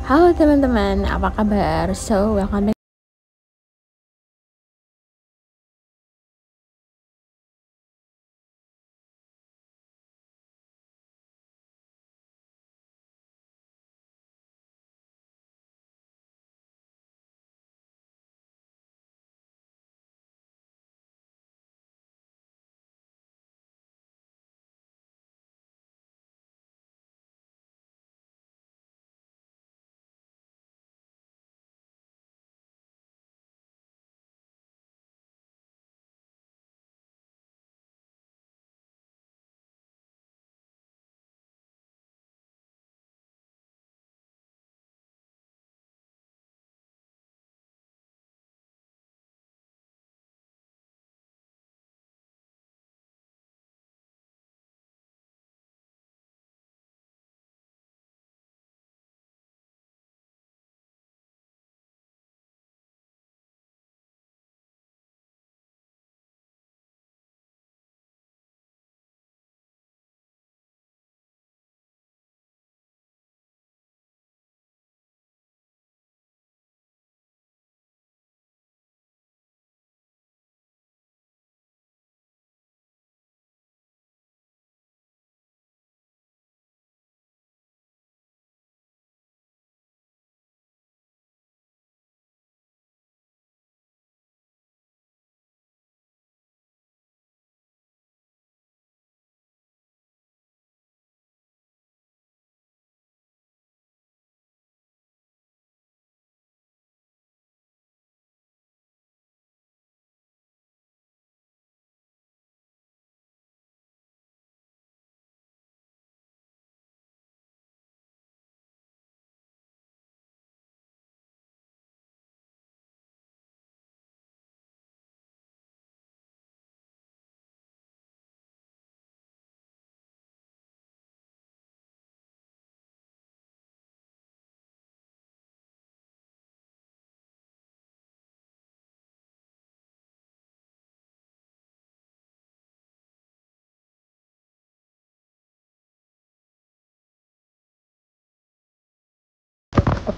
Halo teman-teman, apa kabar? So, welcome back.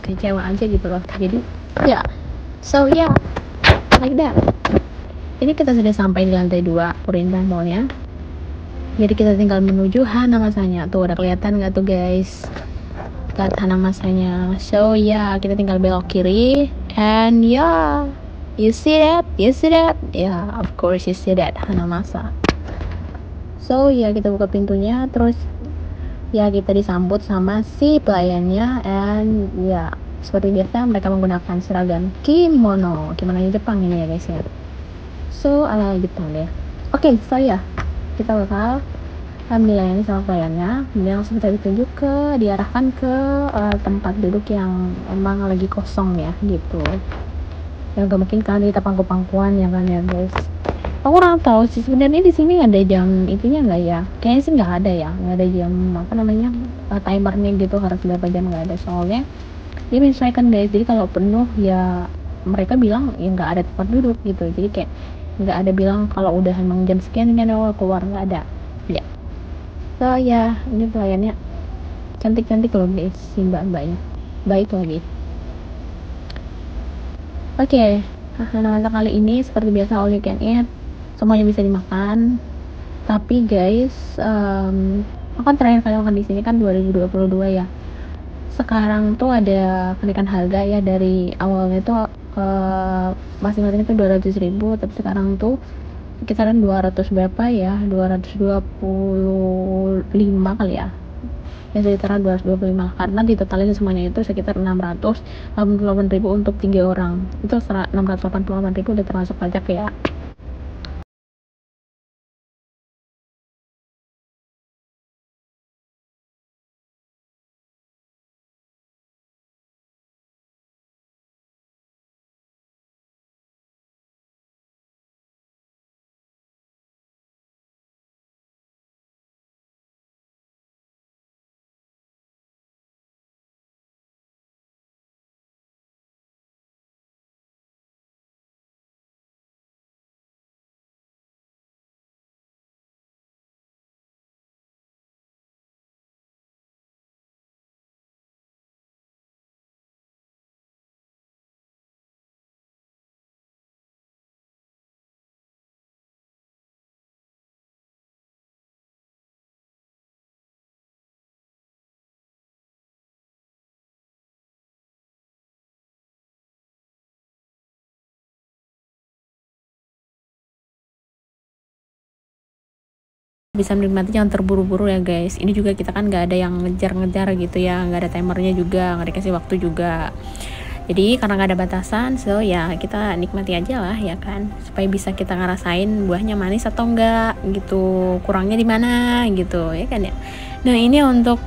Kecewa aja gitu loh. Jadi, ya, like that. Ini kita sudah sampai di lantai 2 Purintan Mall-nya. Jadi kita tinggal menuju Hanamasanya. Tuh udah kelihatan nggak tuh guys? Lihat Hanamasanya. So kita tinggal belok kiri. And you see that? You see that? Yeah, of course you see that, Hanamasa. So kita buka pintunya, terus kita disambut sama si pelayannya, and seperti biasa mereka menggunakan seragam kimono Jepang ini ya guys ya. So ala Jepang deh. Oke, kita bakal dilayani sama pelayannya, kemudian langsung kita ditunjuk diarahkan ke tempat duduk yang emang lagi kosong ya gitu. Yang gak mungkin kan kita pangku-pangkuan ya kan ya guys. Aku kurang tahu sih sebenarnya di sini ada jam itunya nggak ya? Kayaknya sih nggak ada ya, nggak ada jam timernya gitu harus berapa jam, nggak ada. Soalnya dia menyesuaikan guys. Jadi kalau penuh ya mereka bilang ya nggak ada tempat duduk gitu. Jadi kayak nggak ada bilang kalau udah emang jam sekian ini ada keluar, nggak ada. Ya. So ini pelayannya cantik-cantik loh guys, si mbak-mbaknya baik lagi. Oke. Nah, kali ini seperti biasa all you can eat, semuanya bisa dimakan. Tapi guys, aku kan terakhir kali makan di sini kan 2022 ya. Sekarang tuh ada kenaikan harga ya, dari awalnya tuh masing-masing itu 200.000, tapi sekarang tuh sekitaran 200 berapa ya, 225 kali ya. Ya sekitaran 225, karena ditotalin semuanya itu sekitar 688.000 untuk 3 orang. Itu 688.000 udah termasuk pajak ya. bisa menikmati jangan terburu-buru ya guys. Ini juga kita kan nggak ada yang ngejar-ngejar gitu ya, nggak ada timernya juga, nggak dikasih waktu juga. Jadi karena nggak ada batasan, so ya kita nikmati aja lah ya kan, supaya bisa kita ngerasain buahnya manis atau enggak gitu, kurangnya di mana gitu ya kan ya. Nah ini untuk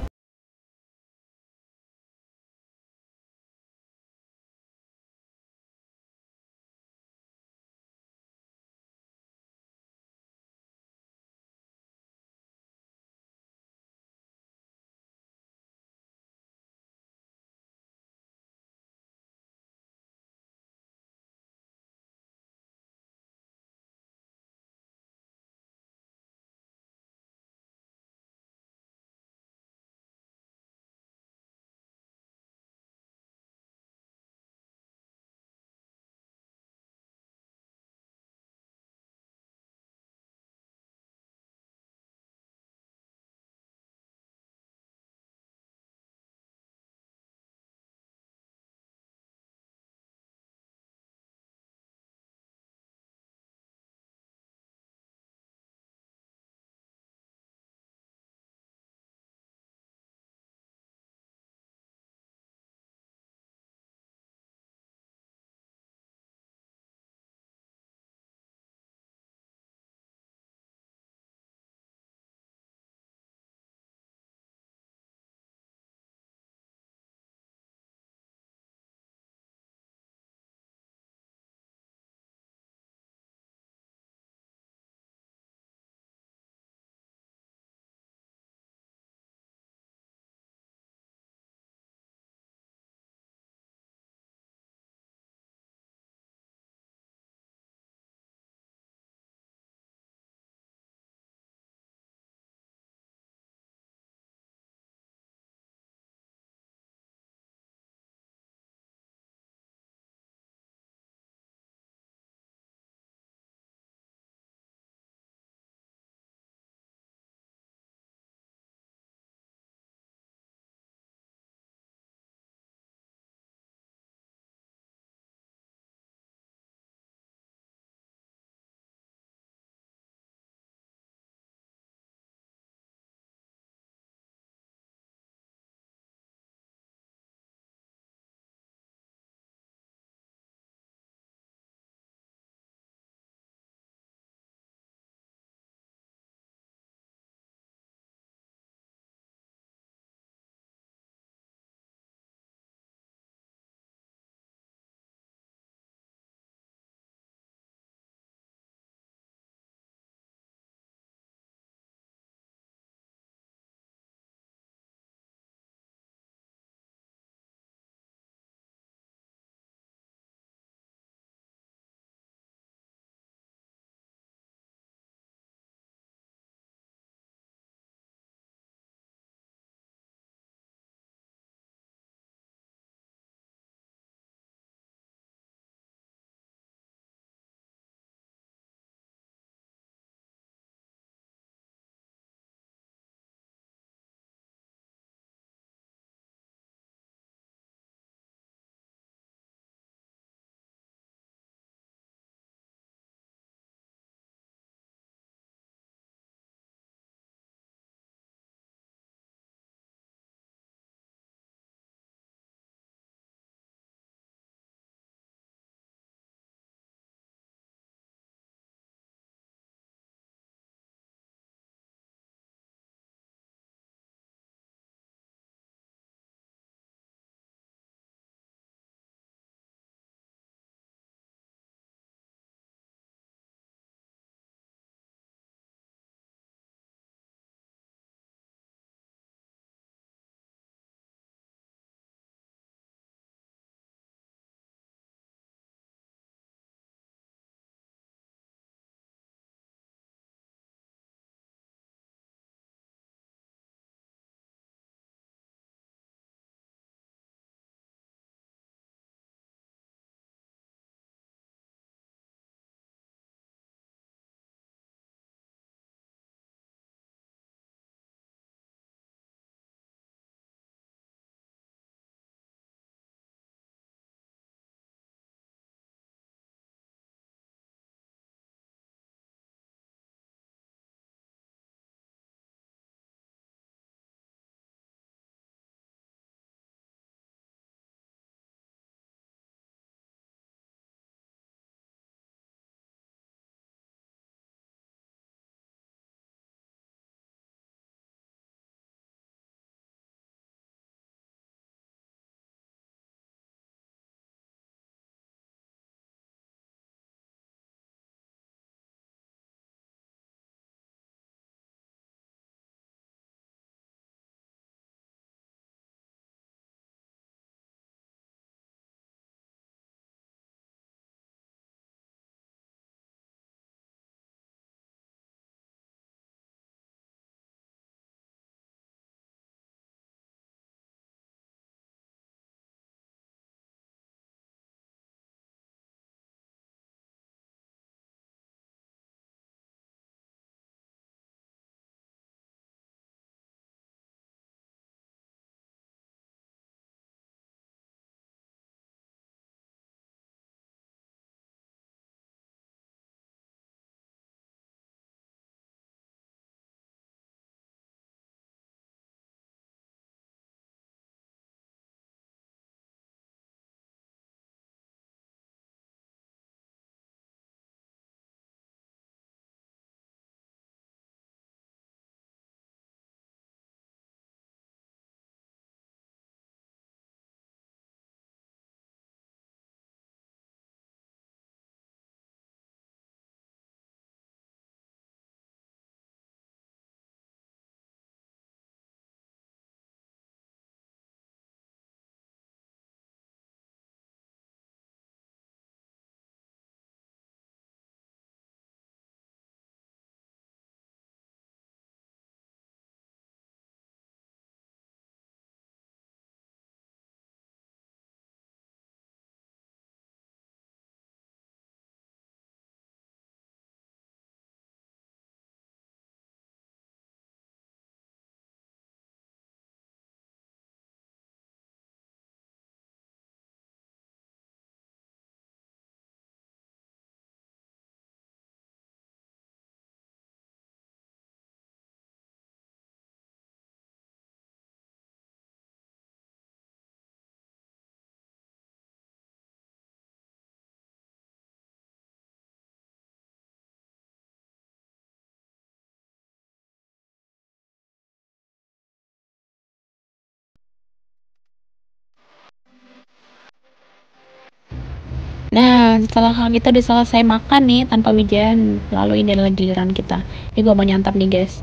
setelah kita udah selesai makan nih tanpa wijen, lalu ini adalah giliran kita. Ini gue mau nyantap nih guys,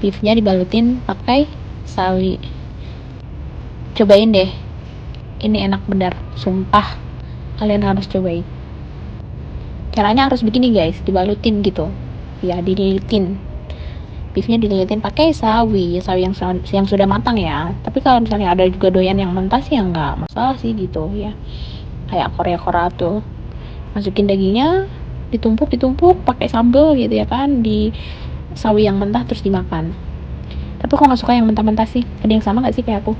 beefnya dibalutin pakai sawi. Cobain deh, ini enak bener, sumpah kalian harus cobain. Caranya harus begini guys, dibalutin gitu ya, dililitin beefnya, dililitin pakai sawi yang sudah matang ya. Tapi kalau misalnya ada juga doyan yang mentah sih ya nggak masalah sih gitu ya, kayak Korea tuh, masukin dagingnya, ditumpuk pakai sambal gitu ya kan, di sawi yang mentah terus dimakan. Tapi aku nggak suka yang mentah-mentah sih. Ada yang sama nggak sih kayak aku?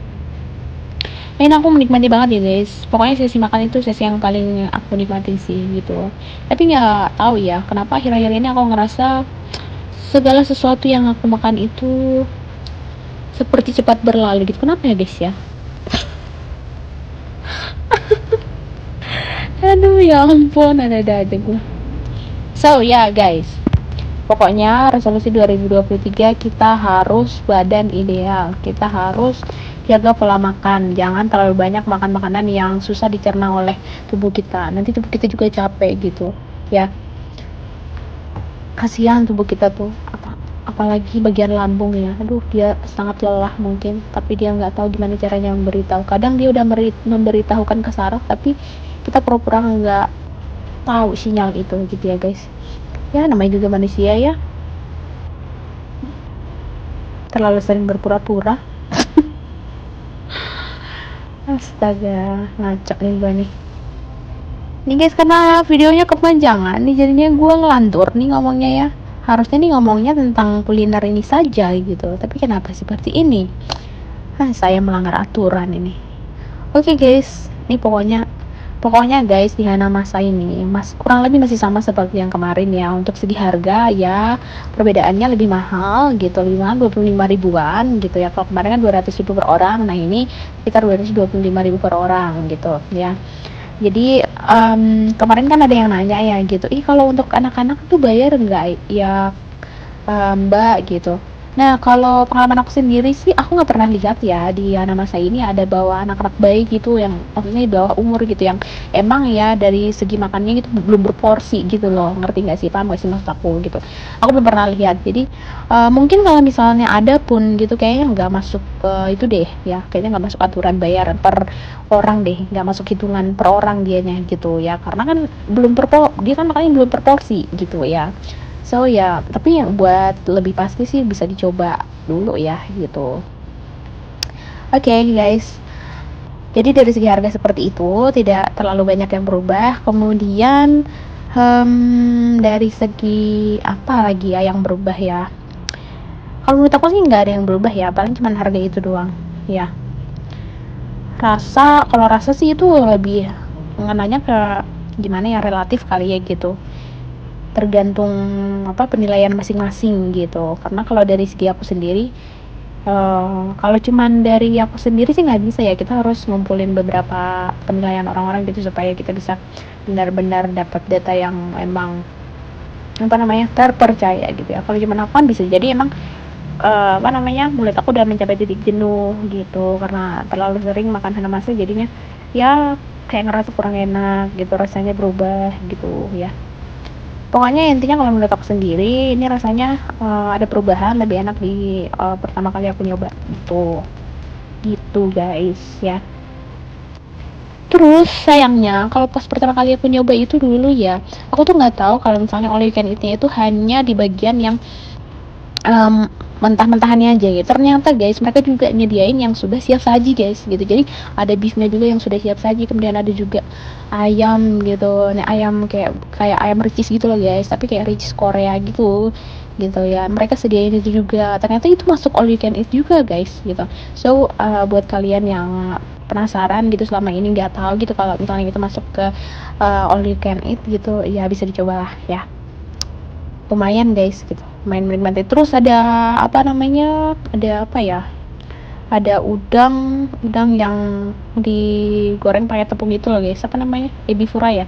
Ini aku menikmati banget ya guys, pokoknya sesi makan itu sesi yang paling aku nikmatin sih gitu. Tapi nggak tahu ya kenapa akhir-akhir ini aku ngerasa segala sesuatu yang aku makan itu seperti cepat berlalu gitu. Kenapa ya guys ya? Aduh ya ampun, ada aja gue. So ya guys, pokoknya resolusi 2023 kita harus badan ideal, kita harus jaga pola makan, jangan terlalu banyak makan makanan yang susah dicerna oleh tubuh kita, nanti tubuh kita juga capek gitu ya. Kasihan tubuh kita tuh, apalagi bagian lambung ya, aduh dia sangat lelah mungkin, tapi dia nggak tahu gimana caranya memberitahu. Kadang dia udah memberitahukan ke saraf, tapi kita pura-pura nggak tahu sinyal itu gitu ya guys. Ya namanya juga manusia ya, terlalu sering berpura-pura. Astaga, ngaco nih gue nih. Nih guys, karena videonya kepanjangan nih jadinya gue ngelantur nih ngomongnya ya. Harusnya nih ngomongnya tentang kuliner ini saja gitu, tapi kenapa seperti ini? Saya melanggar aturan ini. Oke guys, ini pokoknya guys, di Hanamasa ini kurang lebih masih sama seperti yang kemarin ya. Untuk segi harga ya perbedaannya lebih mahal gitu, lebih mahal 25 ribuan gitu ya. Kalau kemarin kan 200 ribu per orang, nah ini sekitar 225 ribu per orang gitu ya. Jadi kemarin kan ada yang nanya ya gitu, kalau untuk anak-anak tuh bayar nggak ya mbak gitu. Nah kalau pengalaman aku sendiri sih, aku nggak pernah lihat ya di Hanamasa ini ada bawa anak-anak bayi gitu, yang maksudnya di bawah umur gitu, yang emang ya dari segi makannya gitu belum berporsi gitu loh, ngerti nggak sih, paham nggak sih maksud aku gitu. Aku belum pernah lihat, jadi mungkin kalau misalnya ada pun gitu kayaknya nggak masuk itu deh ya, kayaknya nggak masuk aturan bayar per orang deh, nggak masuk hitungan per orang dianya gitu ya, karena kan dia kan makanya belum berporsi gitu ya. So ya, tapi yang buat lebih pasti sih bisa dicoba dulu ya gitu. Oke guys, jadi dari segi harga seperti itu, tidak terlalu banyak yang berubah. Kemudian dari segi apa lagi ya yang berubah ya? Kalau menurut aku sih nggak ada yang berubah ya, paling cuma harga itu doang ya. Kalau rasa sih itu lebih ngenanya ke gimana ya, relatif kali ya gitu, tergantung penilaian masing-masing gitu. Karena kalau dari segi aku sendiri, kalau cuman dari aku sendiri sih nggak bisa ya, kita harus ngumpulin beberapa penilaian orang-orang gitu supaya kita bisa benar-benar dapat data yang emang terpercaya gitu ya. Kalau cuman aku kan bisa jadi emang mulut aku udah mencapai titik jenuh gitu, karena terlalu sering makan Hanamasa, jadinya ya kayak ngerasa kurang enak gitu, rasanya berubah gitu ya. Pokoknya intinya kalau menurut aku sendiri ini rasanya ada perubahan, lebih enak di pertama kali aku nyoba gitu guys ya. Terus sayangnya kalau pas pertama kali aku nyoba itu dulu ya, aku tuh nggak tahu kalau misalnya all you can eat-nya itu hanya di bagian yang mentah-mentahannya aja gitu. Ternyata guys, mereka juga nyediain yang sudah siap saji guys gitu. Jadi ada beefnya juga yang sudah siap saji, kemudian ada juga ayam gitu. Nah ayam kayak ayam ricis gitu loh guys, tapi kayak ricis Korea gitu ya. Mereka sediain itu juga. Ternyata itu masuk all you can eat juga guys gitu. So buat kalian yang penasaran gitu, selama ini nggak tahu gitu kalau misalnya itu masuk ke all you can eat gitu ya, bisa dicoba lah ya. Lumayan guys gitu, main menikmati. Terus ada ada udang yang digoreng pakai tepung gitu loh guys, apa namanya, ebi fura ya,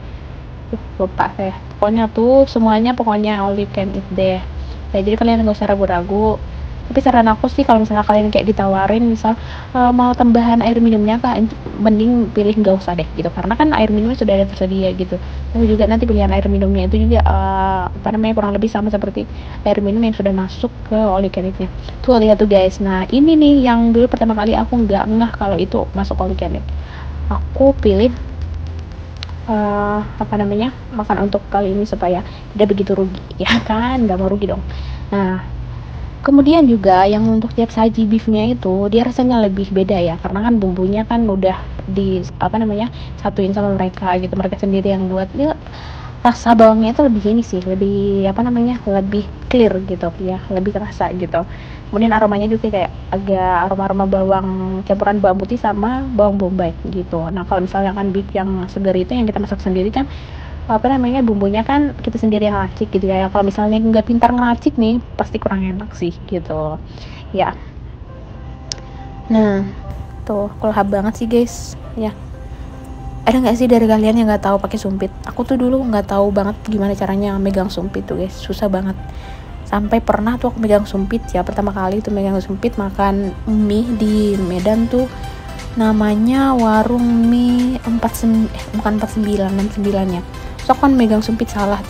lupa saya. Pokoknya tuh semuanya pokoknya all you can eat deh. Jadi kalian nggak usah ragu-ragu, Tapi saran aku sih kalau misalnya kalian kayak ditawarin misal, mau tambahan air minumnya Kak, mending pilih nggak usah deh gitu, karena kan air minumnya sudah ada tersedia gitu. Terus juga nanti pilihan air minumnya itu juga, apa namanya, kurang lebih sama seperti air minum yang sudah masuk ke all you can eat-nya. Tuh lihat tuh guys, nah ini nih yang dulu pertama kali aku nggak ngeh kalau itu masuk all you can eat. Aku pilih, apa namanya, makan untuk kali ini supaya tidak begitu rugi, ya kan, nggak mau rugi dong. Nah, kemudian juga yang untuk tiap saji beefnya itu dia rasanya lebih beda ya, karena kan bumbunya kan udah di apa namanya, satuin sama mereka gitu, mereka sendiri yang buat. Dia rasa bawangnya itu lebih ini sih, lebih apa namanya, lebih clear gitu ya, lebih terasa gitu. Kemudian aromanya juga kayak agak aroma-aroma bawang, campuran bawang putih sama bawang bombay gitu. Nah kalau misalnya kan beef yang segar itu yang kita masak sendiri kan, apa namanya, bumbunya kan kita sendiri yang racik gitu ya. Kalau misalnya nggak pintar ngeracik nih pasti kurang enak sih gitu ya. Nah tuh kalau lahap banget sih guys ya. Ada nggak sih dari kalian yang nggak tahu pakai sumpit? Aku tuh dulu nggak tahu banget gimana caranya megang sumpit tuh guys, susah banget. Sampai pernah tuh aku megang sumpit ya, pertama kali tuh megang sumpit makan mie di Medan tuh, namanya warung mie bukan 49, 69 ya. So aku kan megang sumpit salah.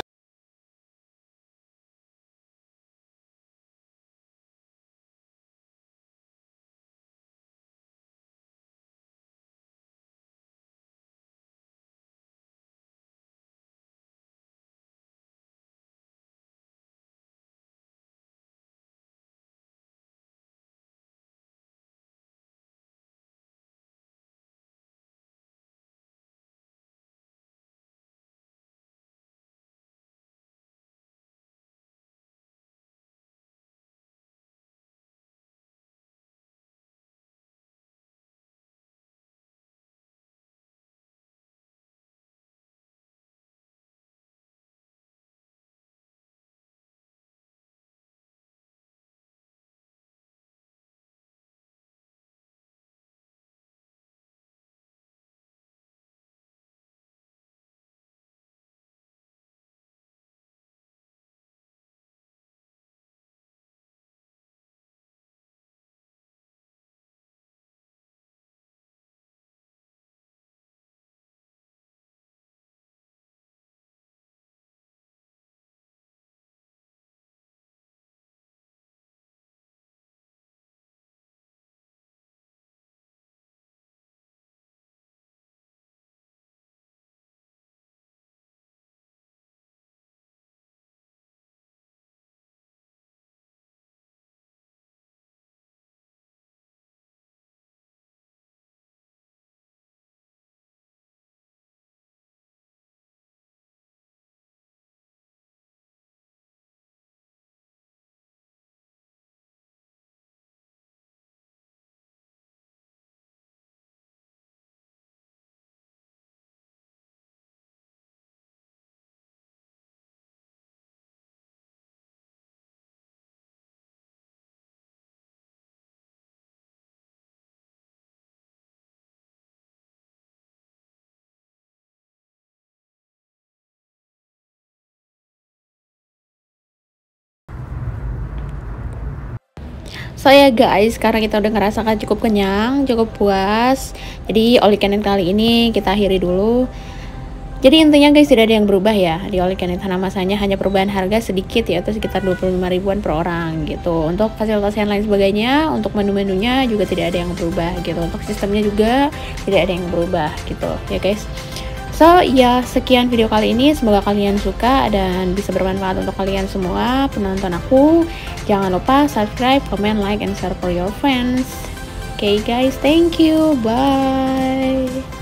So ya guys, sekarang kita udah ngerasakan cukup kenyang, cukup puas. Jadi all you can eat kali ini kita akhiri dulu. Jadi intinya guys, tidak ada yang berubah ya di all you can eat Hana Masanya, hanya perubahan harga sedikit yaitu sekitar 25 ribuan per orang gitu. Untuk fasilitas yang lain sebagainya, untuk menu-menunya juga tidak ada yang berubah gitu. Untuk sistemnya juga tidak ada yang berubah gitu ya guys. So ya, sekian video kali ini, semoga kalian suka dan bisa bermanfaat untuk kalian semua penonton aku. Jangan lupa subscribe, comment, like, and share for your friends. Okay guys, thank you, bye.